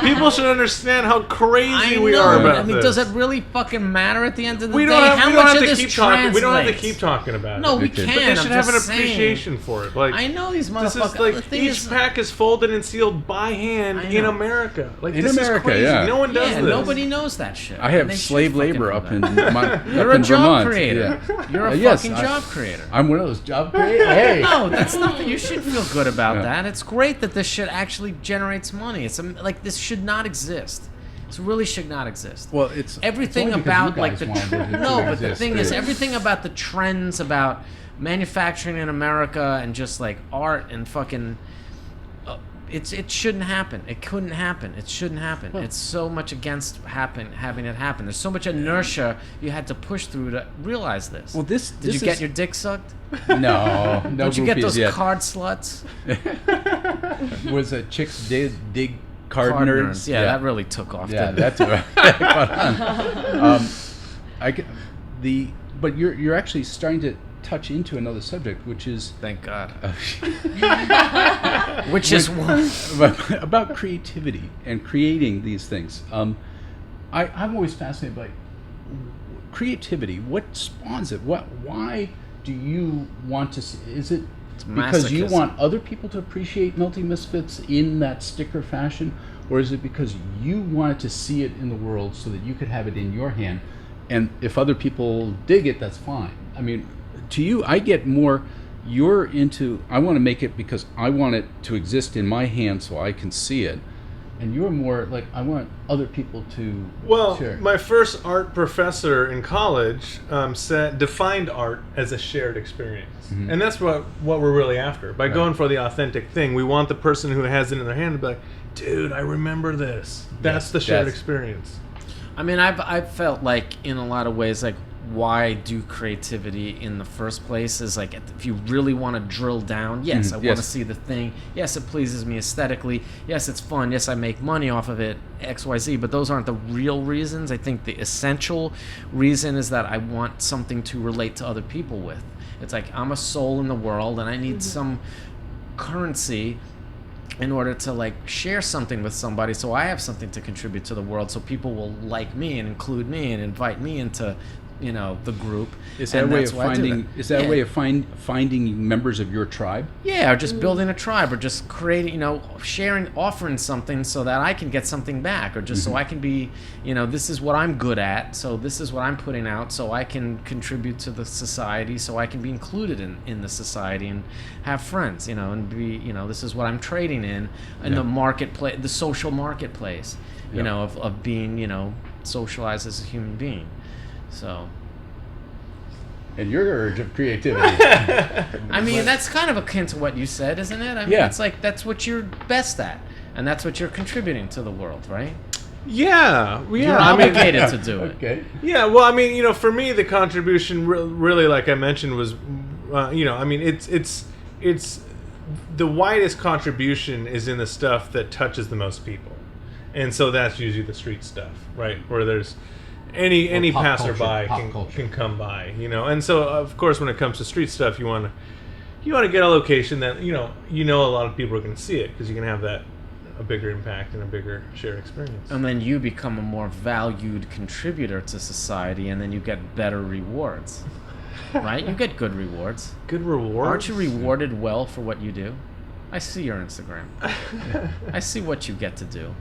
People should understand how crazy I we know. are about I mean, this. does it really fucking matter at the end of the We day? don't have, How we don't much have of to this keep talking. We don't have to translates? keep talking about No, it. we Okay. can. But they should I'm have an just saying. appreciation for it. Like I know these this motherfuckers. is like the thing each is, pack is folded and sealed by hand I in know. America. Like In this America, is crazy. yeah. No one does yeah, this. nobody knows that shit. I And have they should slave fucking labor know up that. in You're up a in job Vermont. creator. Yeah. You're a Yes, fucking job creator. I'm one of those job creators. Hey. No, that's nothing. You should feel good about Yeah. that. It's great that this shit actually generates money. It's like this should not exist. This really should not exist. Well, it's Everything it's only about because you like the guys wanted it to no, but the exist, thing is, too. everything about the trends about manufacturing in America and just like art and fucking it shouldn't happen. It couldn't happen. It shouldn't happen. It's so much against having it happen. There's so much inertia you had to push through to realize this. Well, did you get your dick sucked? No, Don't you get those yet. card sluts? Was a chicks dig card Card nerds? nerds. Yeah, that really took off. Yeah, didn't it? that's but you're actually starting to touch into another subject, which is Thank God. Which is what? about creativity and creating these things. I'm always fascinated by creativity. What spawns it? Why do you want to see? Is it because you masochism. want other people to appreciate Melting Misfits in that sticker fashion, or is it because you wanted to see it in the world so that you could have it in your hand, and if other people dig it, that's fine? I mean, to you, I get more. You're into, I want to make it because I want it to exist in my hand so I can see it. And you're more like, I want other people to share. My first art professor in college defined art as a shared experience. Mm-hmm. And that's what we're really after. By going for the authentic thing, we want the person who has it in their hand to be like, dude, I remember this. That's the shared experience. I mean, I've felt like in a lot of ways, like, why do creativity in the first place is like, if you really want to drill down, yes, I want to see the thing. Yes, it pleases me aesthetically. Yes, it's fun. Yes, I make money off of it, XYZ, but those aren't the real reasons. I think the essential reason is that I want something to relate to other people with. It's like, I'm a soul in the world and I need some currency in order to like share something with somebody, so I have something to contribute to the world, so people will like me and include me and invite me into, you know, the group. Is that a way of finding? Is that a way of finding members of your tribe? Yeah, or just building a tribe, or just creating, you know, sharing, offering something so that I can get something back, or just so I can be, you know, this is what I'm good at, so this is what I'm putting out, so I can contribute to the society, so I can be included in the society and have friends, you know, and be, you know, this is what I'm trading in the marketplace, the social marketplace, you know, of being, you know, socialized as a human being. So, and your urge of creativity. I mean, that's kind of akin to what you said, isn't it? I mean, it's like that's what you're best at, and that's what you're contributing to the world, right? Yeah. You're obligated to do it. Okay. Yeah, well, I mean, you know, for me, the contribution really, like I mentioned, was, you know, I mean, it's the widest contribution is in the stuff that touches the most people, and so that's usually the street stuff, right? Where there's any passerby can come by, you know. And so, of course, when it comes to street stuff, you want to get a location that you know a lot of people are going to see it, because you can have a bigger impact and a bigger shared experience. And then you become a more valued contributor to society, and then you get better rewards, right? You get good rewards. Good rewards? Aren't you rewarded well for what you do? I see your Instagram. I see what you get to do.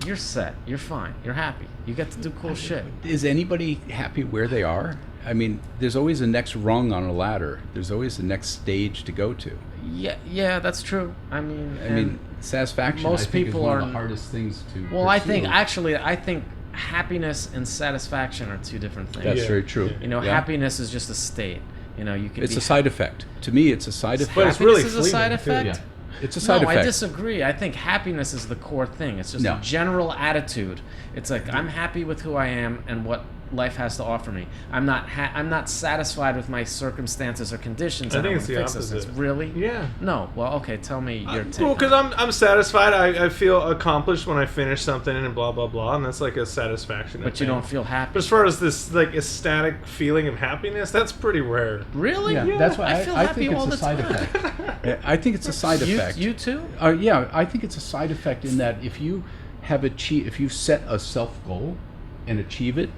You're set. You're fine. You're happy. You get to do cool shit. Is anybody happy where they are? I mean, there's always a next rung on a ladder. There's always the next stage to go to. Yeah, that's true. I mean, satisfaction. Most I think people is one are of the hardest things to. Well, pursue. I think happiness and satisfaction are two different things. That's very true. You know, happiness is just a state. You know, you can. It's a side effect. To me, it's a side effect. But it's really is a side effect. Yeah. It's a side effect. No, I disagree. I think happiness is the core thing. It's just a general attitude. It's like, I'm happy with who I am and what life has to offer me. I'm not satisfied with my circumstances or conditions. I think it's don't the wanna fix those opposite. things. Really? Yeah. No. Well, okay. Tell me your take. Well, because I'm satisfied. I feel accomplished when I finish something and blah blah blah, and that's like a satisfaction. But you don't feel happy. But as far as this like ecstatic feeling of happiness, that's pretty rare. Really? Yeah, that's why I feel I happy think all it's the a side time. effect. I think it's a side effect. You too? Yeah, I think it's a side effect in that if you if you set a self goal and achieve it,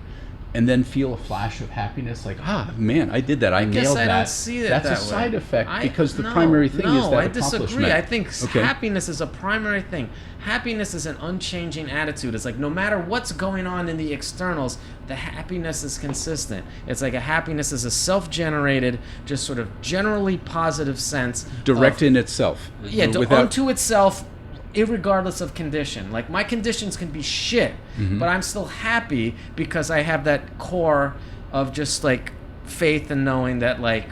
and then feel a flash of happiness, like, man, I did that, I nailed that. I don't see it That's that a side way. effect because the primary thing is that I accomplishment. disagree. I think happiness is a primary thing. Happiness is an unchanging attitude. It's like no matter what's going on in the externals, the happiness is consistent. It's like a happiness is a self-generated, just sort of generally positive sense. Direct in itself. Yeah, unto itself, irregardless of condition. Like, my conditions can be shit, but I'm still happy because I have that core of just like faith and knowing that, like,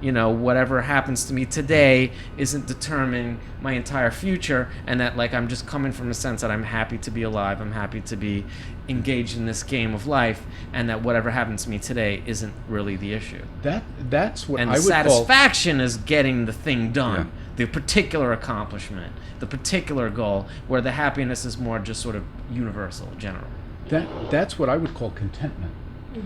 you know, whatever happens to me today isn't determining my entire future, and that like I'm just coming from a sense that I'm happy to be alive, I'm happy to be engaged in this game of life, and that whatever happens to me today isn't really the issue. That's what And I the would satisfaction is getting the thing done, Yeah. the particular accomplishment, the particular goal, where the happiness is more just sort of universal, general. that's what I would call contentment.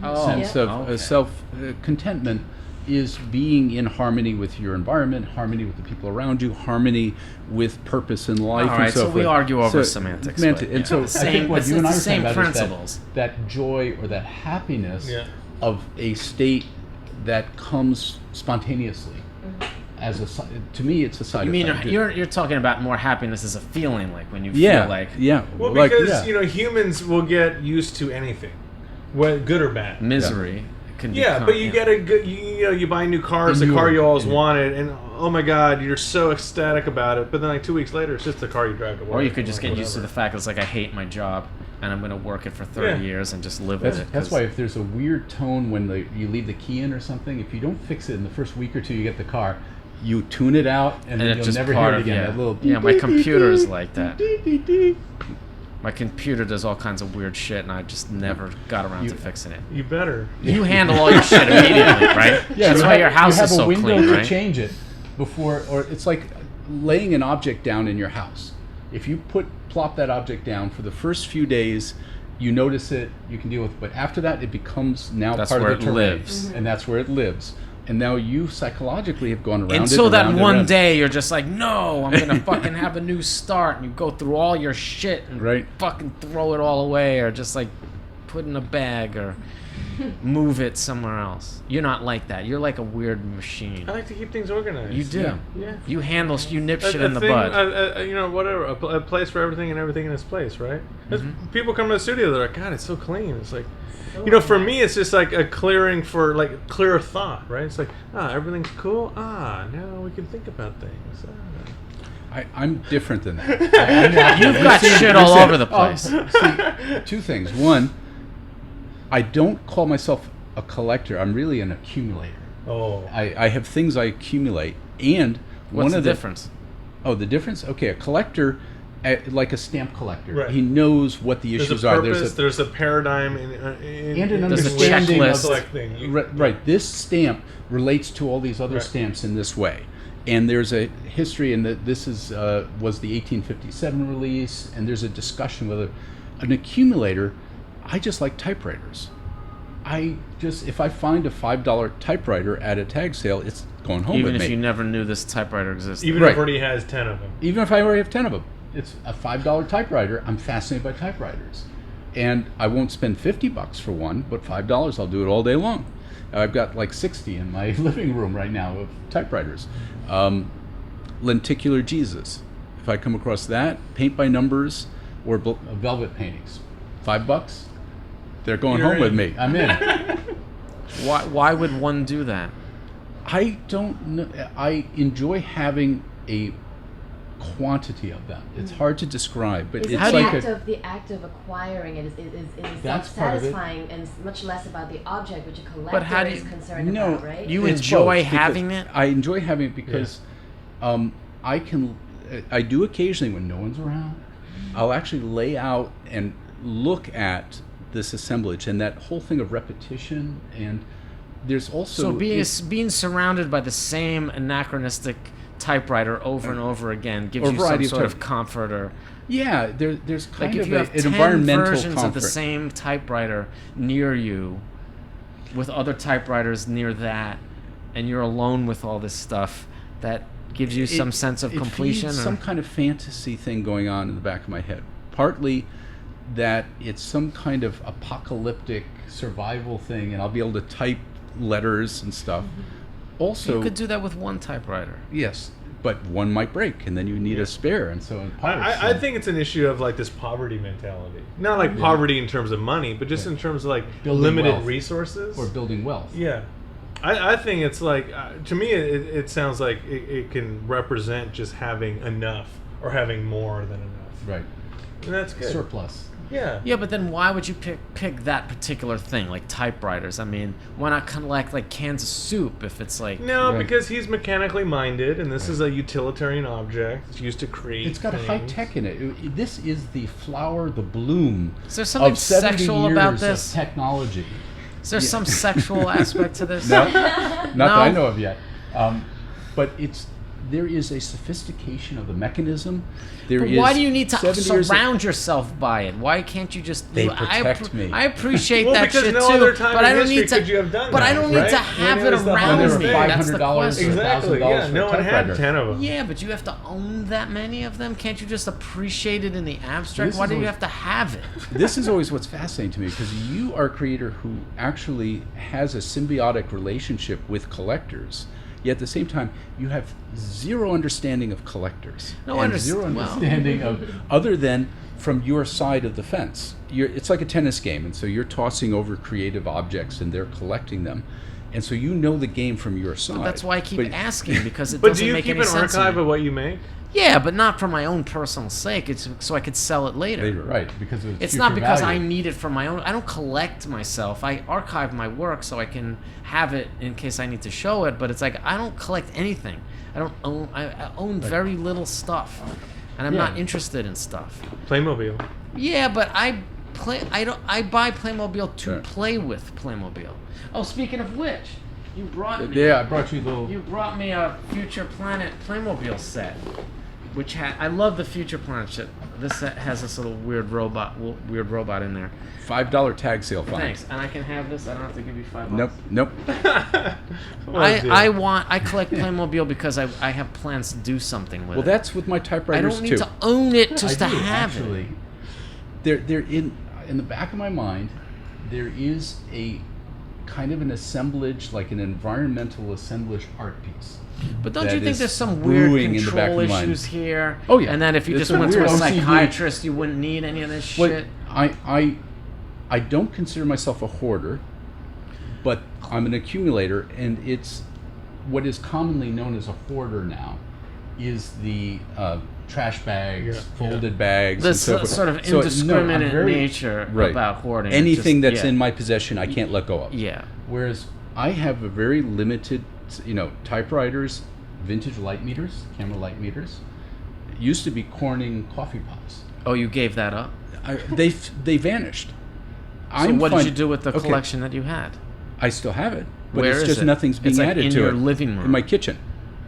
Oh, Sense of okay. contentment is being in harmony with your environment, harmony with the people around you, harmony with purpose in life. All right, and so so we forth. argue over semantics, but, And yeah. so The I same- think what it's you and I the were same talking about is principles. that joy or that happiness Yeah. of a state that comes spontaneously. As a to me, it's a side You mean effect. you're talking about more happiness as a feeling, like when you yeah, feel like yeah. Well, like, because yeah. you know humans will get used to anything, whether good or bad. misery can Yeah, become, but you get a good. You know, you buy new cars, the car you always wanted, and oh my god, you're so ecstatic about it. But then like 2 weeks later, it's just the car you drive to work. or you could just like, get used to the whatever. fact it's like I hate my job and I'm going to work it for 30 Yeah. years and just live That's, with it. that's 'cause- why if there's a weird tone when you leave the key in or something, if you don't fix it in the first week or two you get the car, you tune it out and then it's you'll just never part hear it of- again. yeah. That little Yeah, my beep, beep, computer beep, is like that. beep, beep, beep. My computer does all kinds of weird shit and I just never got around to fixing it. You better. You handle all your shit immediately, right? That's why your house is so you have a window clean, to right? change it before, or it's like laying an object down in your house. If you plop that object down for the first few days, you notice it, you can deal with it, but after that it becomes now That's part where of the it terrain, lives. and that's where it lives. And now you psychologically have gone around it. Until that around it, one around it. day you're just like, no, I'm gonna fucking have a new start, and you go through all your shit and Right. fucking throw it all away, or just like put in a bag or move it somewhere else. You're not like that. You're like a weird machine. I like to keep things organized. You do. Yeah. Yeah. You handle, you nip shit A in the thing, bud. you know, whatever. A place for everything and everything in its place, right? 'Cause Mm-hmm. people come to the studio, they're like, God, it's so clean. It's like, you know, for me, it's just like a clearing for like clearer thought, right? It's like, everything's cool. Now we can think about things. I'm different than that. You've got shit all over the place. See, two things. One, I don't call myself a collector. I'm really an accumulator. Oh, I have things I accumulate, and What's one the of difference? Oh, the difference? Okay, a collector, like a stamp collector, Right. he knows what the there's issues a are. purpose. There's a paradigm in and an There's a understanding checklist. of select thing. right. This stamp relates to all these other Right. stamps in this way, and there's a history, and that this is was the 1857 release, and there's a discussion whether an accumulator. I just like typewriters. If I find a $5 typewriter at a tag sale, it's going home Even with if me. you never knew this typewriter existed. Even Right. if already has 10 of them. Even if I already have 10 of them, it's a $5 typewriter. I'm fascinated by typewriters, and I won't spend $50 for one, but $5 I'll do it all day long. I've got like 60 in my living room right now of typewriters. Lenticular Jesus, if I come across that, paint by numbers or velvet paintings, $5, they're going You're home with in. me. I'm in. Why would one do that? I don't know. I enjoy having a quantity of them. It's hard to describe, but It's it's How do like you- the act of acquiring it is That's part of it. self-satisfying and it's much less about the object, which a collector But how do is you- concerned No, about, right? You It's enjoy both, because having it? I enjoy having it because I do occasionally when no one's around. I'll actually lay out and look at this assemblage and that whole thing of repetition, and there's also So being surrounded by the same anachronistic typewriter over and over again gives Or you variety some of sort of type. comfort, or yeah, there's kind like if of you have an 10 environmental versions comfort. of the same typewriter near you, with other typewriters near that, and you're alone with all this stuff, that gives you some sense of completion. Feeds Or? some kind of fantasy thing going on in the back of my head. Partly that it's some kind of apocalyptic survival thing, and I'll be able to type letters and stuff. Also, You could do that with one typewriter. yes, but one might break, and then you need a spare, and so in parts. I think it's an issue of like this poverty mentality. Not like poverty in terms of money, but just in terms of like Building limited wealth. resource. or building wealth. Yeah. I think it's like, to me, it sounds like it can represent just having enough or having more than enough. Right. And that's good. Surplus. Yeah. Yeah, but then why would you pick that particular thing, like typewriters? I mean, why not collect like cans of soup if it's like... No, Right. because he's mechanically minded, and this is a utilitarian object. It's used to create. It's got things. high tech in it. This is the flower, the bloom Is there something of 70 sexual years about of this? technology. Is there some sexual aspect to this? No, not No? that I know of yet. But there is a sophistication of the mechanism. But why do you need to 70 years of- surround yourself by it? Why can't you just... They I protect me. I appreciate Well, that because shit no too, other time but in I don't history need to. could you have done but I that, don't need right? to When have it it was the around When there me. were That's the $500 question. Exactly. $1,000 Yeah. for No a one had typewriter. 10 of them. Yeah, but you have to own that many of them. Can't you just appreciate it in the abstract? This Why is do you always- have to have it? This is always what's fascinating to me, because you are a creator who actually has a symbiotic relationship with collectors. Yet at the same time, you have zero understanding of collectors. No, and zero well- understanding of other than from your side of the fence. It's like a tennis game, and so you're tossing over creative objects, and they're collecting them, and so you know the game from your side. That's why I keep But- asking, because it But doesn't do you make keep any an sense. archive to me. of what you make? Yeah, but not for my own personal sake. It's so I could sell it later. Right, because of It's future not because I value. need it for my own. I don't collect myself. I archive my work so I can have it in case I need to show it. But it's like I don't collect anything. I don't own. I own very little stuff, and I'm Yeah. not interested in stuff. Playmobil. Yeah, but I play. I don't. I buy Playmobil to Right. play with Playmobil. Oh, speaking of which, you brought me. Yeah, I brought you a little. You brought me a Future Planet Playmobil set, which I love the Future Planet shit. This set has this little weird robot in there. $5 tag sale fine. Thanks, and I can have this. I don't have to give you $5. Nope. I collect Playmobil because I have plans to do something with Well, it. that's with my I typewriters don't need too. to own it just I to do, have actually. it. They're in the back of my mind. There is a kind of an assemblage, like an environmental assemblage art piece. But don't that you think is there's some weird brewing in the back control of the mind. issues here? Oh, yeah. And that if you There's just some went to a weird OCD. psychiatrist, you wouldn't need any of this Well, shit. I don't consider myself a hoarder, but I'm an accumulator, and it's what is commonly known as a hoarder now is the trash bags, Yeah, folded bags, This and so forth. sort of So, no, I'm indiscriminate very- nature right. about hoarding. Anything Just- that's yeah. in my possession, I can't let go of. Yeah. Whereas I have a very limited, typewriters, vintage light meters, camera light meters. It used to be Corning coffee pots. Oh, you gave that up? They vanished. So what did you do with the Okay, collection that you had? I still have it, but Where it's is just it? nothing's being It's like added in to your it. living room. In my kitchen.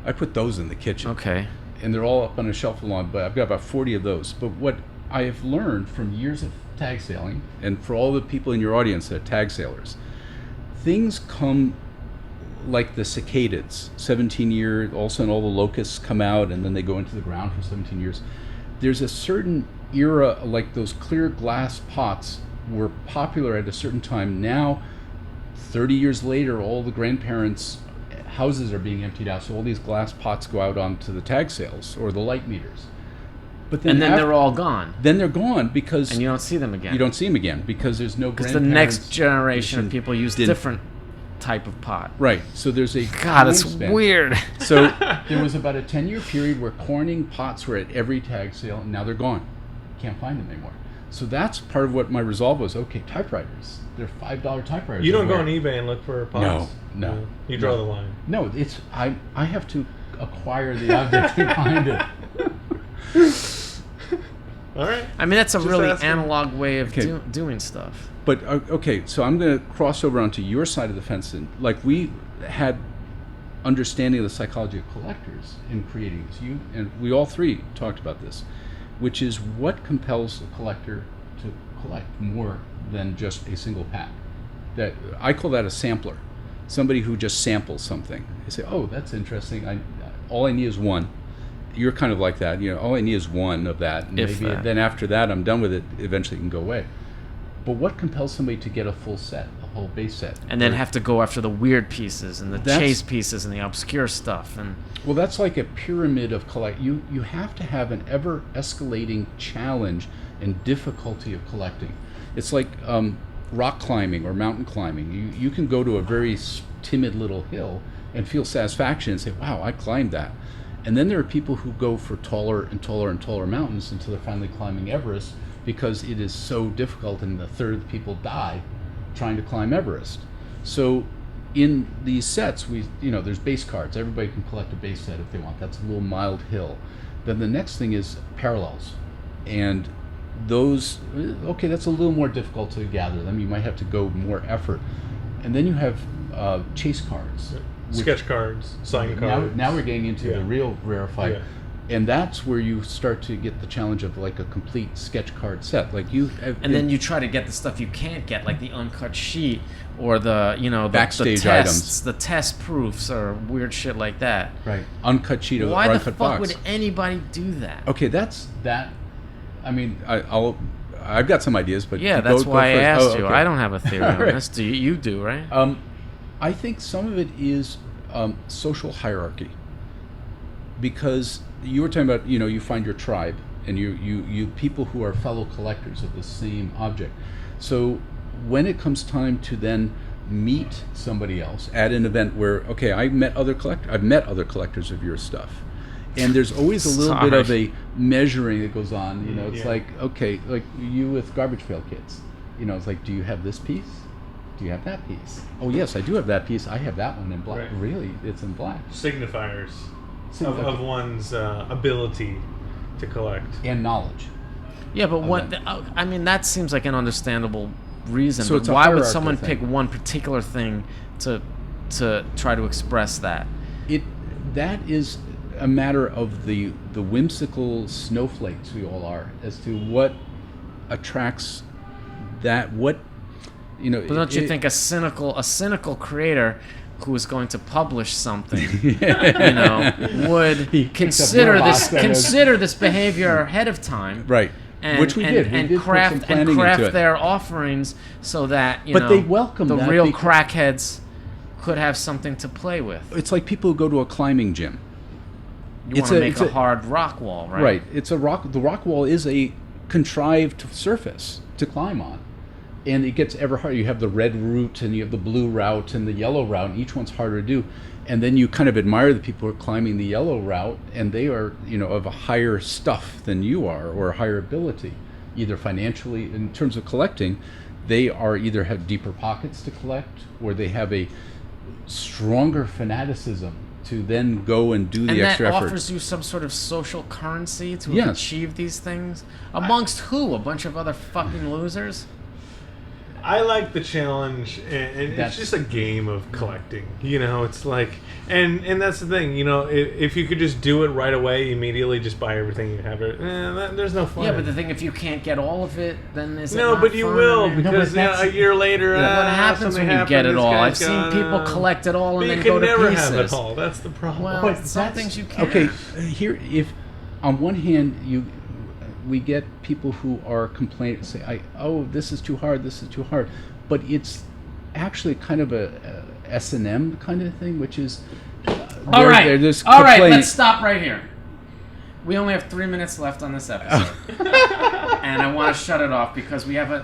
I put those in the kitchen. Okay. And they're all up on a shelf along, but I've got about 40 of those. But what I have learned from years of tag sailing, and for all the people in your audience that are tag sailors, things come like the cicadas. 17 years, all of a sudden all the locusts come out and then they go into the ground for 17 years. There's a certain era, like those clear glass pots were popular at a certain time. Now, 30 years later, all the grandparents' houses are being emptied out, so all these glass pots go out onto the tag sales or the light meters. But And then after- they're all gone. then they're gone because And you don't see them again. you don't see them again because there's no Because the grandparents. next generation of people use didn't- different type of pot. Right. So there's a God, it's time span. weird. So there was about a 10-year period where Corning pots were at every tag sale, and now they're gone. Can't find them anymore. So that's part of what my resolve was. Okay, typewriters. They're $5 typewriters. You don't go on everywhere. eBay and look for pots? No. You draw No. the line. No, it's I have to acquire the object to find it. All right. I mean, that's a Just really asking. analog way of Okay. doing stuff. But okay, so I'm going to cross over onto your side of the fence. And like we had understanding of the psychology of collectors in creating this. You and we all three talked about this, which is what compels a collector to collect more than just a single pack. That I call that a sampler, somebody who just samples something. They say, "Oh, that's interesting. All I need is one." You're kind of like that. All I need is one of that, and If maybe that. then after that, I'm done with it. Eventually, it can go away. But what compels somebody to get a full set, a whole base set? And then have to go after the weird pieces and the That's- chase pieces and the obscure stuff. And Well, that's like a pyramid of collect. You have to have an ever escalating challenge and difficulty of collecting. It's like rock climbing or mountain climbing. You can go to a very timid little hill and feel satisfaction and say, "Wow, I climbed that." And then there are people who go for taller and taller and taller mountains until they're finally climbing Everest, because it is so difficult, and a third of the people die trying to climb Everest. So in these sets, there's base cards. Everybody can collect a base set if they want. That's a little mild hill. Then the next thing is parallels. And those, okay, that's a little more difficult to gather them. You might have to go more effort. And then you have chase cards. Sketch cards, sign cards. Now we're getting into the real rarefied. Yeah. And that's where you start to get the challenge of like a complete sketch card set. Like then you try to get the stuff you can't get, like the uncut sheet or the backstage the tests, items, the test proofs or weird shit like that. Right, uncut sheet of Why or the uncut fuck box. would anybody do that? Okay, that's that. I mean, I've got some ideas, but Yeah, go that's why I first. asked Oh, you. okay. I don't have a theory on Right. this. Do you do, right? I think some of it is social hierarchy, because you were talking about, you find your tribe and you people who are fellow collectors of the same object. So when it comes time to then meet somebody else at an event where, okay, I've met other collectors of your stuff, and there's always a little bit of a measuring that goes on. It's like, okay, like you with garbage pail kids. It's like, do you have this piece? Do you have that piece? Oh yes, I do have that piece. I have that one in black. Right. Really, it's in black. Signifiers of one's ability to collect And knowledge. Yeah, but that seems like an understandable reason. So But it's a why would hierarchical someone thing. pick one particular thing to try to express that? That is a matter of the whimsical snowflakes we all are as to what attracts that. What But don't you think a cynical creator who is going to publish something, would consider this behavior ahead of time, right? And, Which we did. We and did craft put some planning into craft it. their offerings so that But they welcome the that real because- crackheads could have something to play with. It's like people who go to a climbing gym. You want to make a hard rock wall, right? Right. It's a rock. The rock wall is a contrived surface to climb on, and it gets ever harder. You have the red route, and you have the blue route, and the yellow route, and each one's harder to do. And then you kind of admire the people who are climbing the yellow route, and they are, of a higher stuff than you are, or a higher ability, either financially, in terms of collecting. They are either have deeper pockets to collect, or they have a stronger fanaticism to then go and do the extra effort. And that offers you some sort of social currency to Yes. achieve these things? Amongst who? A bunch of other fucking losers? I like the challenge, and it's just a game of collecting. It's like, and that's the thing. If you could just do it right away, immediately, just buy everything you have. There's no fun. Yeah, but the thing, if you can't get all of it, then is it no, not but you fun? will, I mean, because a year later, what happens something when you get happened, it this all? guy's I've seen gone, people collect it all and but then you go can to never pieces. have it all. That's the problem. Well, some things you can. Okay, here, if on one hand we get people who are complaining, say, this is too hard, but it's actually kind of a S&M kind of thing, which is All right, just let's stop right here. We only have 3 minutes left on this episode, and I want to shut it off because I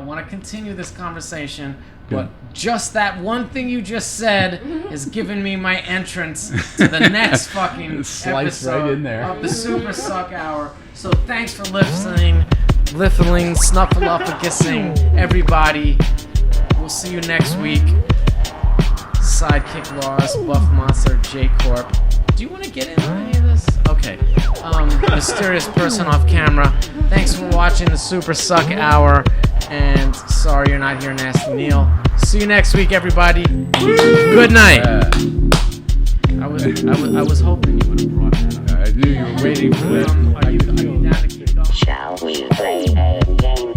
want to continue this conversation. But just that one thing you just said is giving me my entrance to the next fucking Slice episode right in there. of the Super Suck Hour. So thanks for listening, snuffleupagussing, everybody. We'll see you next week. Sidekick LARZ, Buff Monster, J Corp. Do you want to get into any of this? Okay. Mysterious person off camera. Thanks for watching the Super Suck Hour. And sorry you're not here, Nasty Neil. See you next week, everybody. Good night. I was hoping you would have brought that up. I knew you were waiting for that. Are you down to kick off? Shall we play a game?